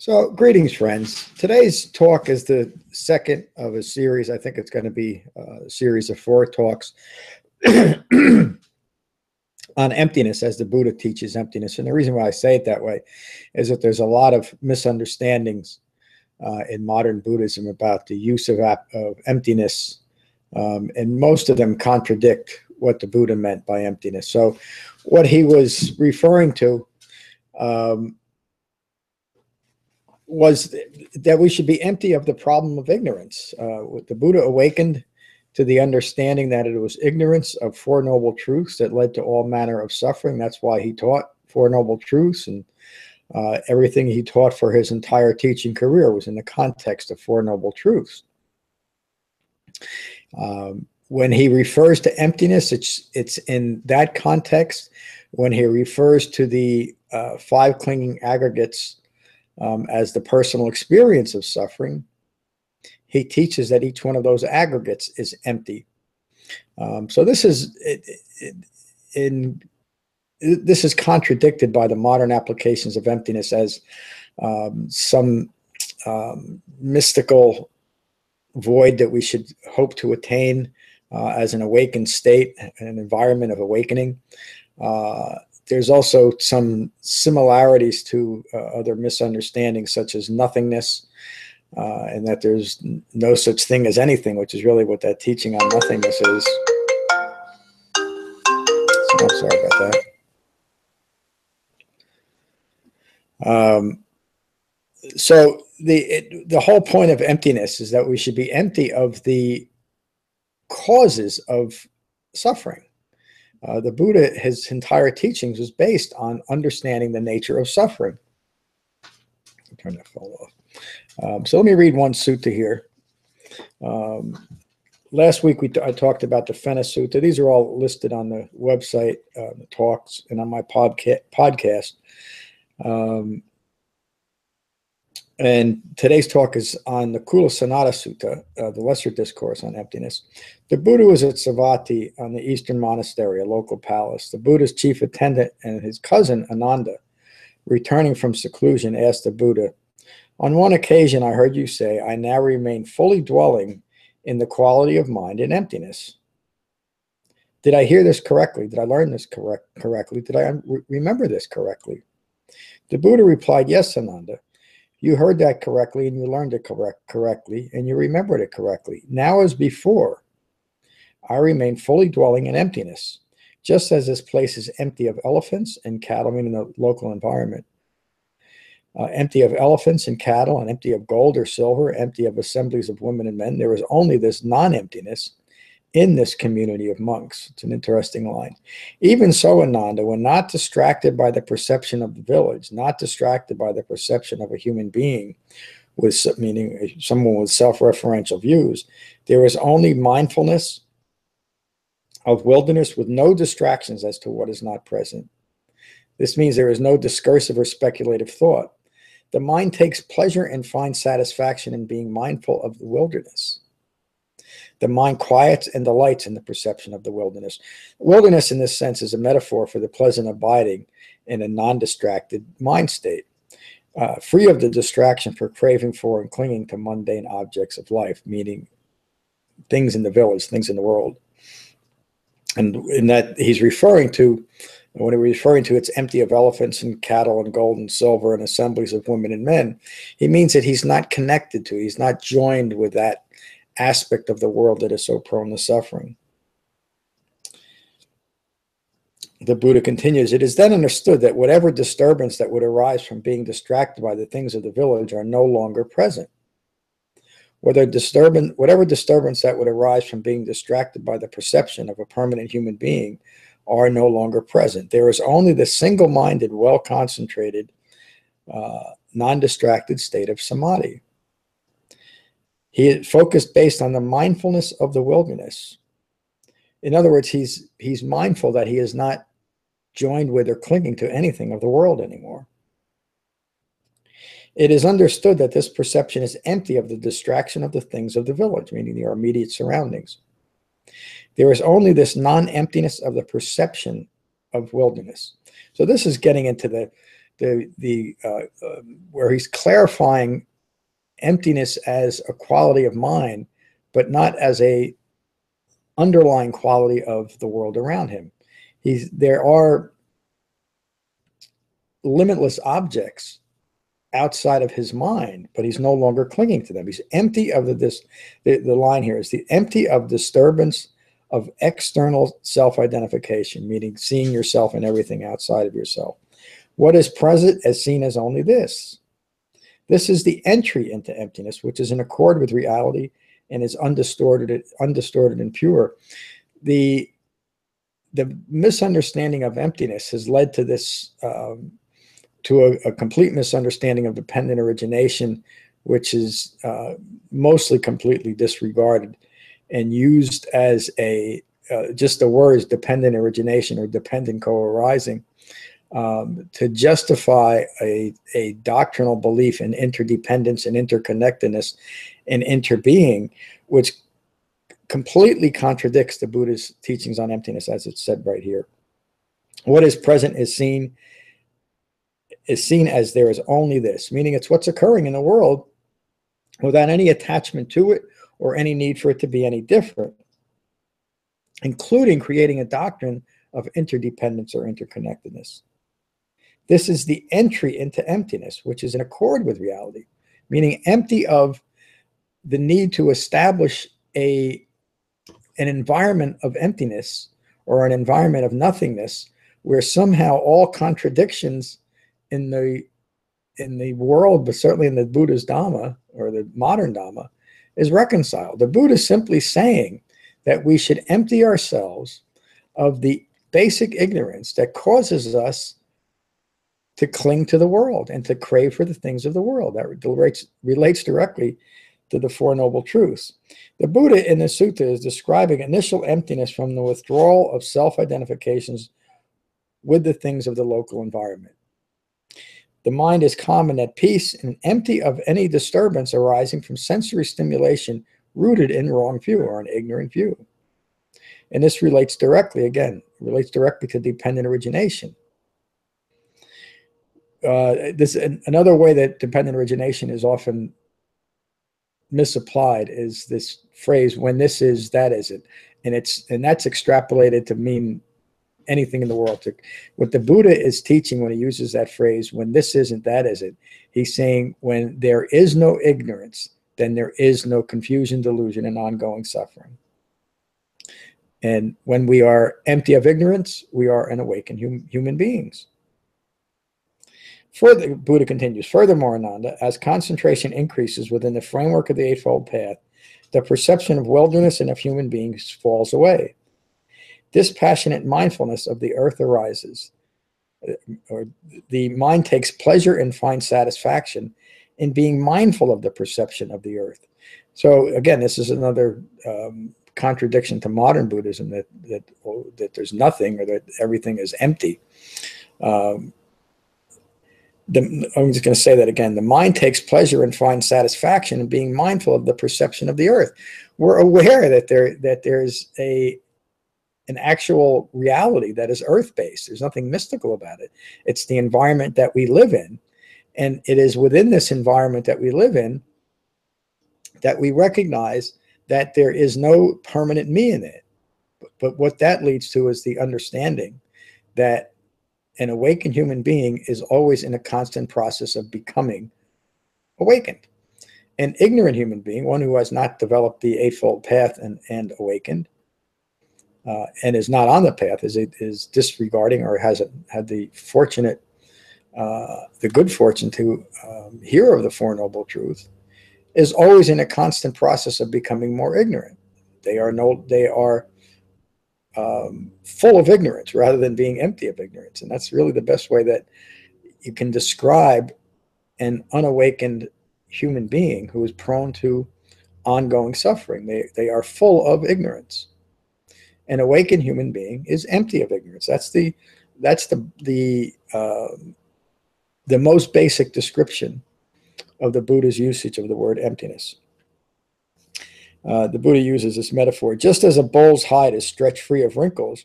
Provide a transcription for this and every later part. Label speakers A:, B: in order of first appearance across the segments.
A: So, greetings, friends. Today's talk is the second of a series. I think it's going to be a series of 4 talks on emptiness, as the Buddha teaches emptiness. And the reason why I say it that way is that there's a lot of misunderstandings in modern Buddhism about the use of emptiness, and most of them contradict what the Buddha meant by emptiness. So, what he was referring to was that we should be empty of the problem of ignorance. The Buddha awakened to the understanding that it was ignorance of 4 noble truths that led to all manner of suffering. That's why he taught 4 noble truths, and everything he taught for his entire teaching career was in the context of 4 noble truths. When he refers to emptiness, it's in that context. When he refers to the 5 clinging aggregates as the personal experience of suffering, he teaches that each one of those aggregates is empty. So this is this is contradicted by the modern applications of emptiness as some mystical void that we should hope to attain as an awakened state, an environment of awakening. There's also some similarities to other misunderstandings, such as nothingness, and that there's no such thing as anything, which is really what that teaching on nothingness is. So I'm sorry about that. So the whole point of emptiness is that we should be empty of the causes of suffering. The Buddha, his entire teachings was based on understanding the nature of suffering. I'll turn that phone off. So let me read one sutta here. Last week I talked about the Fena Sutta. These are all listed on the website, the talks, and on my podcast. And today's talk is on the Kula Sanata Sutta, the Lesser Discourse on Emptiness. The Buddha was at Savatthi on the Eastern Monastery, a local palace. The Buddha's chief attendant and his cousin, Ananda, returning from seclusion, asked the Buddha, "On one occasion I heard you say, 'I now remain fully dwelling in the quality of mind in emptiness.' Did I hear this correctly? Did I learn this correctly? Did I remember this correctly?" The Buddha replied, "Yes, Ananda. You heard that correctly, and you learned it correctly, and you remembered it correctly. Now as before, I remain fully dwelling in emptiness, just as this place is empty of elephants and cattle," meaning the local environment, empty of elephants and cattle, and empty of gold or silver, empty of assemblies of women and men. There is only this non-emptiness in this community of monks. It's an interesting line. Even so, Ananda, when not distracted by the perception of the village, not distracted by the perception of a human being, meaning someone with self-referential views, there is only mindfulness of wilderness with no distractions as to what is not present. This means there is no discursive or speculative thought. The mind takes pleasure and finds satisfaction in being mindful of the wilderness. The mind quiets and delights in the perception of the wilderness. Wilderness, in this sense, is a metaphor for the pleasant abiding in a non-distracted mind state, free of the distraction for craving for and clinging to mundane objects of life, meaning things in the village, things in the world. And in that, he's referring to, when he's referring to it's empty of elephants and cattle and gold and silver and assemblies of women and men, he means that he's not connected to, he's not joined with that aspect of the world that is so prone to suffering. The Buddha continues, "It is then understood that whatever disturbance that would arise from being distracted by the things of the village are no longer present. Whatever disturbance that would arise from being distracted by the perception of a permanent human being are no longer present. There is only the single-minded, well-concentrated, non-distracted state of samadhi." He is focused based on the mindfulness of the wilderness. In other words, he's mindful that he is not joined with or clinging to anything of the world anymore. It is understood that this perception is empty of the distraction of the things of the village, meaning their immediate surroundings. There is only this non-emptiness of the perception of wilderness. So this is getting into the where he's clarifying emptiness as a quality of mind, but not as a underlying quality of the world around him. There are limitless objects outside of his mind, but he's no longer clinging to them. He's empty of the line here is the empty of disturbance of external self-identification, meaning seeing yourself and everything outside of yourself. What is present is seen as only this. This is the entry into emptiness, which is in accord with reality and is undistorted and pure. The misunderstanding of emptiness has led to this, to a complete misunderstanding of dependent origination, which is mostly completely disregarded and used as just the words dependent origination or dependent co-arising to justify a doctrinal belief in interdependence and interconnectedness and interbeing, which completely contradicts the Buddha's teachings on emptiness, as it's said right here. What is present is seen as there is only this, meaning it's what's occurring in the world without any attachment to it or any need for it to be any different, including creating a doctrine of interdependence or interconnectedness. This is the entry into emptiness, which is in accord with reality, meaning empty of the need to establish an environment of emptiness or an environment of nothingness where somehow all contradictions in the world, but certainly in the Buddha's Dhamma or the modern Dhamma, is reconciled. The Buddha is simply saying that we should empty ourselves of the basic ignorance that causes us to cling to the world and to crave for the things of the world. That relates directly to the Four Noble Truths. The Buddha in the sutta is describing initial emptiness from the withdrawal of self-identifications with the things of the local environment. The mind is calm and at peace and empty of any disturbance arising from sensory stimulation rooted in wrong view or an ignorant view. And this relates directly to dependent origination. Another way that dependent origination is often misapplied is this phrase, when this is, that isn't. And that's extrapolated to mean anything in the world. What the Buddha is teaching when he uses that phrase, when this isn't, that isn't, he's saying when there is no ignorance, then there is no confusion, delusion, and ongoing suffering. And when we are empty of ignorance, we are an awakened human beings. Further, Buddha continues, furthermore, Ananda, as concentration increases within the framework of the Eightfold Path, the perception of wilderness and of human beings falls away. Dispassionate mindfulness of the earth arises, or the mind takes pleasure and finds satisfaction in being mindful of the perception of the earth. So again, this is another contradiction to modern Buddhism, that there's nothing or that everything is empty. I'm just going to say that again. The mind takes pleasure and finds satisfaction in being mindful of the perception of the earth. We're aware that there's an actual reality that is earth-based. There's nothing mystical about it. It's the environment that we live in. And it is within this environment that we live in that we recognize that there is no permanent me in it. But what that leads to is the understanding that an awakened human being is always in a constant process of becoming awakened. An ignorant human being, one who has not developed the Eightfold Path and awakened, and is not on the path, is disregarding or hasn't had the good fortune to hear of the Four Noble Truths, is always in a constant process of becoming more ignorant. They are full of ignorance rather than being empty of ignorance. And that's really the best way that you can describe an unawakened human being who is prone to ongoing suffering. They are full of ignorance. An awakened human being is empty of ignorance. That's the most basic description of the Buddha's usage of the word emptiness. The Buddha uses this metaphor. Just as a bull's hide is stretched free of wrinkles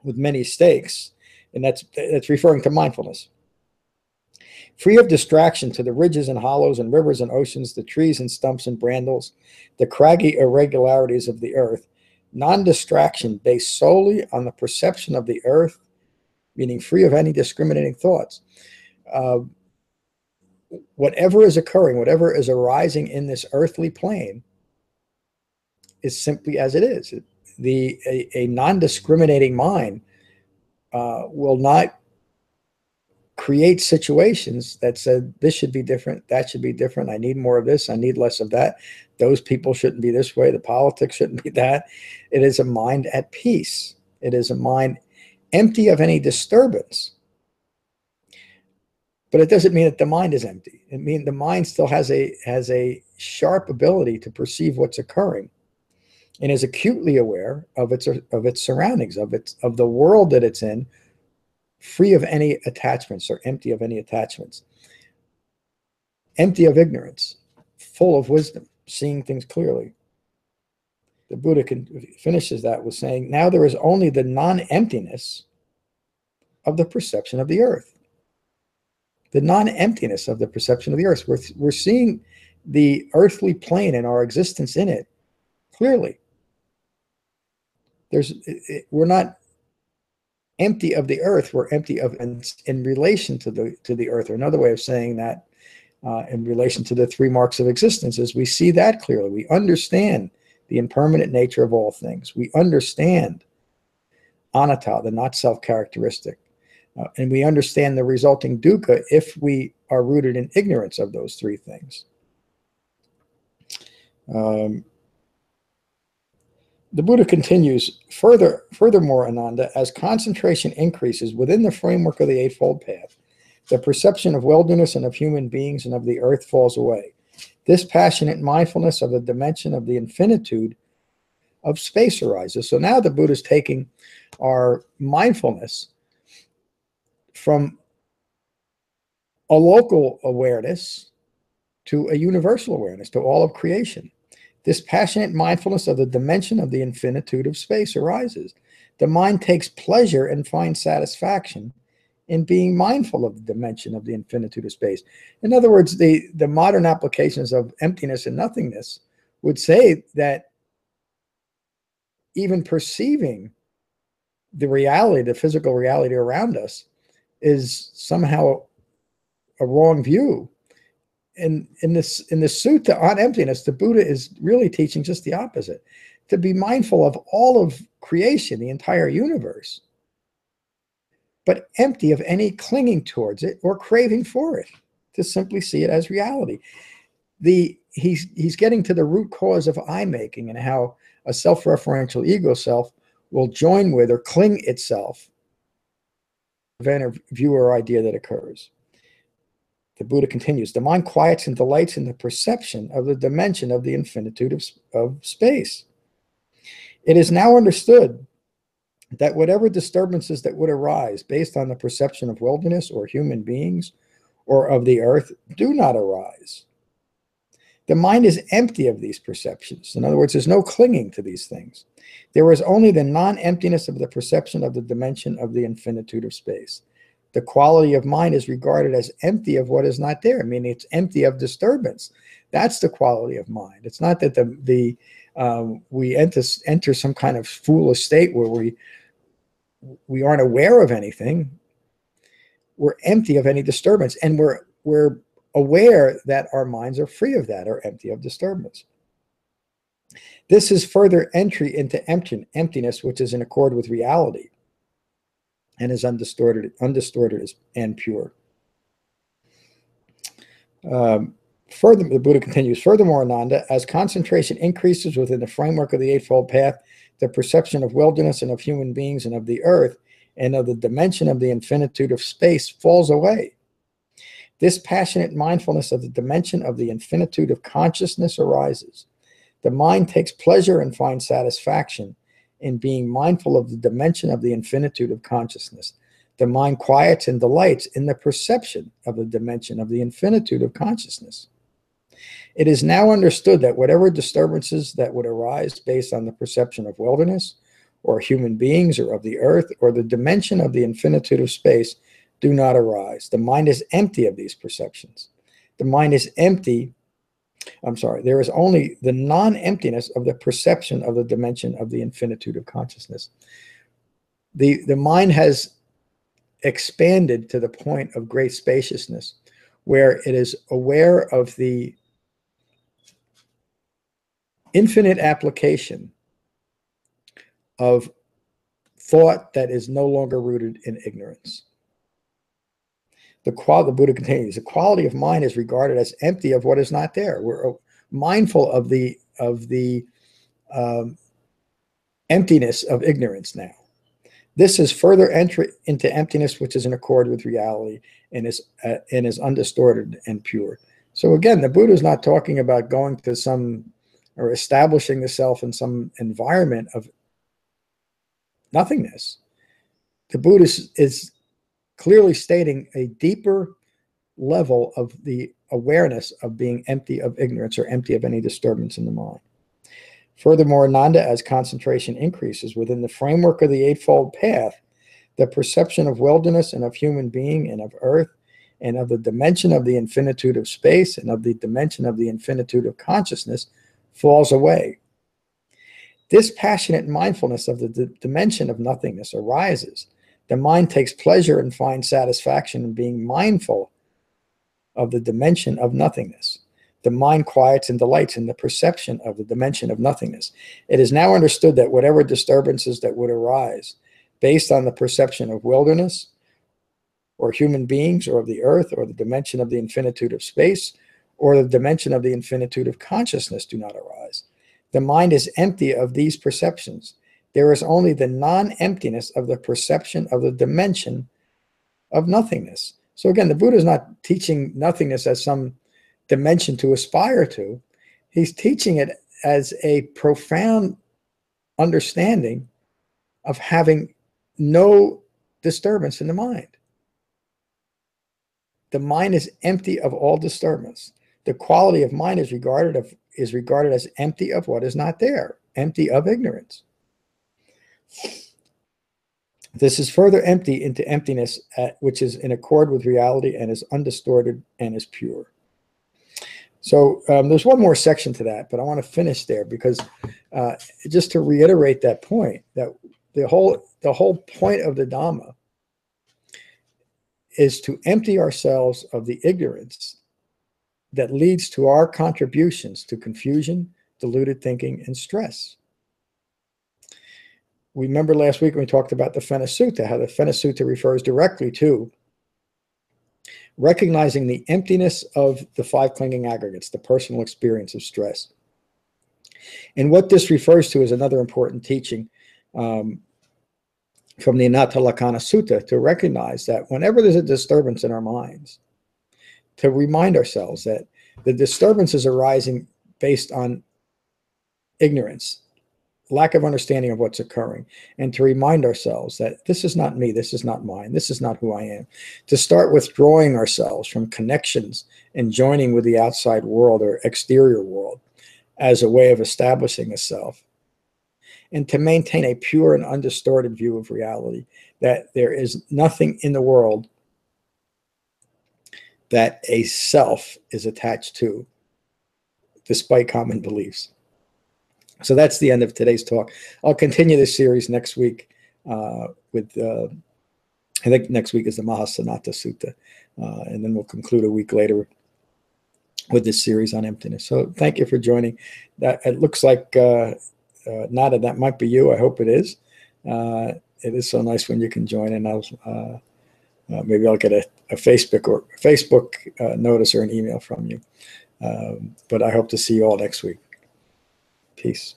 A: with many stakes, and that's referring to mindfulness. free of distraction to the ridges and hollows and rivers and oceans, the trees and stumps and brandles, the craggy irregularities of the earth, non-distraction based solely on the perception of the earth, meaning free of any discriminating thoughts. Whatever is occurring, whatever is arising in this earthly plane is simply as it is. A non-discriminating mind will not create situations that said this should be different, that should be different, I need more of this, I need less of that, those people shouldn't be this way, the politics shouldn't be that. It is a mind at peace. It is a mind empty of any disturbance. But it doesn't mean that the mind is empty. It means the mind still has a sharp ability to perceive what's occurring and is acutely aware of its surroundings, of the world that it's in, free of any attachments or empty of any attachments, empty of ignorance, full of wisdom, seeing things clearly. The Buddha finishes that with saying, now there is only the non-emptiness of the perception of the earth. The non-emptiness of the perception of the earth. We're seeing the earthly plane and our existence in it clearly. We're not empty of the earth, we're empty of in relation to the earth. Or another way of saying that, in relation to the three marks of existence, is we see that clearly. We understand the impermanent nature of all things. We understand anatta, the not self characteristic, and we understand the resulting dukkha if we are rooted in ignorance of those three things. The Buddha continues, furthermore, Ananda, as concentration increases within the framework of the Eightfold Path, the perception of wilderness and of human beings and of the earth falls away. This passionate mindfulness of the dimension of the infinitude of space arises. So now the Buddha is taking our mindfulness from a local awareness to a universal awareness, to all of creation. This passionate mindfulness of the dimension of the infinitude of space arises. The mind takes pleasure and finds satisfaction in being mindful of the dimension of the infinitude of space. In other words, the modern applications of emptiness and nothingness would say that even perceiving the reality, the physical reality around us, is somehow a wrong view. In the sutta on emptiness, the Buddha is really teaching just the opposite: to be mindful of all of creation, the entire universe, but empty of any clinging towards it or craving for it, to simply see it as reality. He's getting to the root cause of I-making and how a self-referential ego self will join with or cling itself to the event or view or idea that occurs. The Buddha continues, the mind quiets and delights in the perception of the dimension of the infinitude of space. It is now understood that whatever disturbances that would arise based on the perception of wilderness or human beings or of the earth do not arise. The mind is empty of these perceptions. In other words, there's no clinging to these things. There is only the non-emptiness of the perception of the dimension of the infinitude of space. The quality of mind is regarded as empty of what is not there, meaning it's empty of disturbance. That's the quality of mind. It's not that we enter some kind of foolish state where we aren't aware of anything. We're empty of any disturbance, and we're aware that our minds are free of that, or empty of disturbance. This is further entry into emptiness, which is in accord with reality and is undistorted and pure. Further, the Buddha continues, furthermore, Ananda, as concentration increases within the framework of the Eightfold Path, the perception of wilderness and of human beings and of the earth and of the dimension of the infinitude of space falls away. This passionate mindfulness of the dimension of the infinitude of consciousness arises. The mind takes pleasure and finds satisfaction in being mindful of the dimension of the infinitude of consciousness. The mind quiets and delights in the perception of the dimension of the infinitude of consciousness. It is now understood that whatever disturbances that would arise based on the perception of wilderness or human beings or of the earth or the dimension of the infinitude of space do not arise. The mind is empty of these perceptions. The mind is empty. I'm sorry, there is only the non-emptiness of the perception of the dimension of the infinitude of consciousness. The mind has expanded to the point of great spaciousness, where it is aware of the infinite application of thought that is no longer rooted in ignorance. The Buddha continues, the quality of mind is regarded as empty of what is not there. We're mindful of the emptiness of ignorance now. This is further entry into emptiness, which is in accord with reality and is undistorted and pure. So again, the Buddha is not talking about going to some or establishing the self in some environment of nothingness. The Buddha is clearly stating a deeper level of the awareness of being empty of ignorance or empty of any disturbance in the mind. Furthermore, Nanda, as concentration increases within the framework of the Eightfold Path, the perception of wilderness and of human being and of earth and of the dimension of the infinitude of space and of the dimension of the infinitude of consciousness falls away. This passionate mindfulness of the dimension of nothingness arises. The mind takes pleasure and finds satisfaction in being mindful of the dimension of nothingness. The mind quiets and delights in the perception of the dimension of nothingness. It is now understood that whatever disturbances that would arise based on the perception of wilderness or human beings or of the earth or the dimension of the infinitude of space or the dimension of the infinitude of consciousness do not arise. The mind is empty of these perceptions. There is only the non-emptiness of the perception of the dimension of nothingness. So again, the Buddha is not teaching nothingness as some dimension to aspire to. He's teaching it as a profound understanding of having no disturbance in the mind. The mind is empty of all disturbance. The quality of mind is regarded as empty of what is not there, empty of ignorance. This is further empty into emptiness, which is in accord with reality and is undistorted and is pure. So there's one more section to that, but I want to finish there because just to reiterate that point, that the whole point of the Dhamma is to empty ourselves of the ignorance that leads to our contributions to confusion, deluded thinking, and stress. We remember last week when we talked about the Fena Sutta, how the Fena Sutta refers directly to recognizing the emptiness of the five clinging aggregates, the personal experience of stress. And what this refers to is another important teaching from the Anatta Lakkhana Sutta, to recognize that whenever there's a disturbance in our minds, to remind ourselves that the disturbance is arising based on ignorance, lack of understanding of what's occurring, and to remind ourselves that this is not me, this is not mine, this is not who I am. To start withdrawing ourselves from connections and joining with the outside world or exterior world as a way of establishing a self. And to maintain a pure and undistorted view of reality, that there is nothing in the world that a self is attached to, despite common beliefs. So that's the end of today's talk. I'll continue this series next week with, I think next week is the Mahasanata Sutta, and then we'll conclude a week later with this series on emptiness. So thank you for joining. That it looks like Nada, that might be you. I hope it is. It is so nice when you can join, and I'll maybe I'll get a Facebook notice or an email from you. But I hope to see you all next week. Peace.